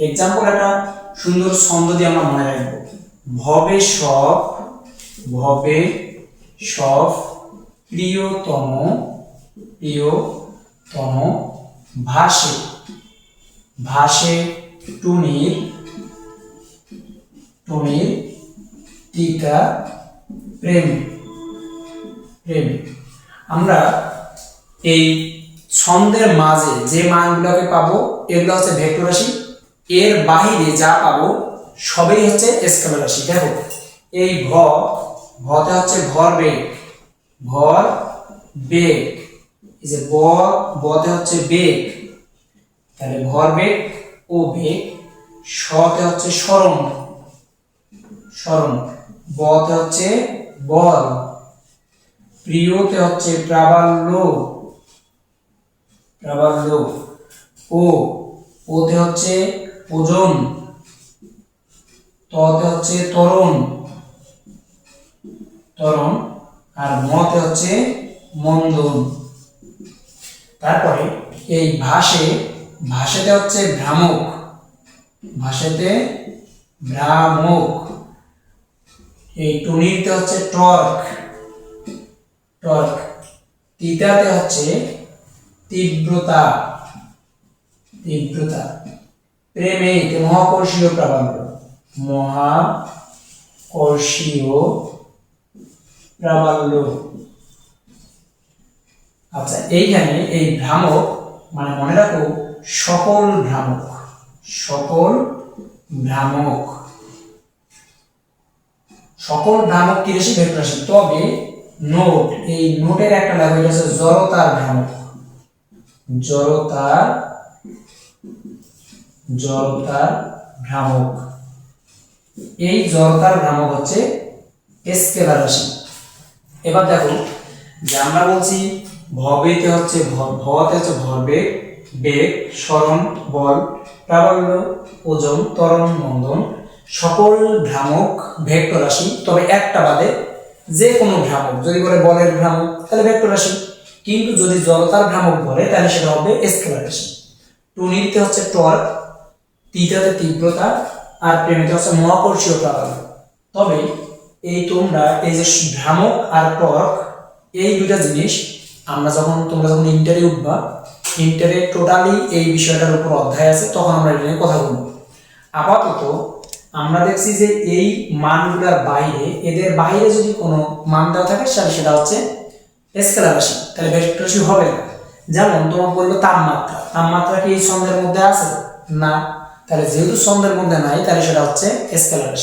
Example একটা সুন্দর ছন্দ দিয়ে আমরা মনে রাখবো। ভবে সব প্রিয়তম ভাসে টুনির টিকা প্রেমে। আমরা এই ছন্দের মাঝে যে মানগুলোকে পাবো এগুলো হচ্ছে ভেক্টর রাশি, এর বাহিরে যা পাবো সবই হচ্ছে স্কেলার রাশি। দেখো এই ভতে হচ্ছে ভরবেগ, এই যে বতে হচ্ছে বেগ, তাহলে ভরবেগ ও বেগ। শতে হচ্ছে সরণ, বতে হচ্ছে বল, প্রিয়তে হচ্ছে প্রাবল্য, ওতে হচ্ছে ওজন, ততে হচ্ছে ত্বরণ, আর মতে হচ্ছে মন্দন। তারপরে এই ভাষাতে হচ্ছে ভ্রামক, এই টুনিতে হচ্ছে টর্ক, তিতাতে হচ্ছে তীব্রতা, প্রেমে মহাকর্ষীয় প্রাবল্য, আচ্ছা এইখানে এই ভ্রামক মানে মনে রাখো সকল ভ্রামক কি রাশি? ভেক্টর রাশি। তবে নোট, এই নোটের একটা লাগবে, এটা হচ্ছে জড়তার ভ্রামক। এই জড়তার ভ্রামক হচ্ছে স্কেলার রাশি। এবার দেখো যে আমরা বলছি ভবেতে হচ্ছে ভরবেগ, বেগ, সরণ, বল, প্রাবল্য, ওজন, ত্বরণ, মন্দন, সকল ভ্রামক ভেক্টর রাশি। তবে একটা বাদে, যে কোনো ভ্রামক যদি বলে বলের ভ্রামক তাহলে ভেক্টর রাশি, কিন্তু যদি জড়তার ভ্রামক বলে তাহলে সেটা হবে স্কেলার রাশি। টুনিতে হচ্ছে টর্ক, তিতাতে তীব্রতা, আর প্রেমিতে হচ্ছে মহাকর্ষীয় প্রাবল্য। তবে এই তোমরা এই যে ভ্রামক আর টর্ক, এই দুটা জিনিস তোমরা যখন ইন্টারে উঠবা, ইন্টারে টোটালি এই বিষয়টার উপর অধ্যায় আছে, তখন আমরা এটা নিয়ে কথা বলবো। আপাতত আমরা দেখছি যে এই মানগুলোর বাইরে, এদের বাইরে যদি কোনো মান দেওয়া থাকে সেটা হচ্ছে স্কেলার রাশি, তাহলে ভেক্টর রাশি হবে না। যেমন তোমার বললো তাপমাত্রা কি এই ছন্দের মধ্যে আছে? না, তাহলে যেহেতু ছন্দের মধ্যে নাই তাহলে সেটা হচ্ছে স্কেলার রাশি।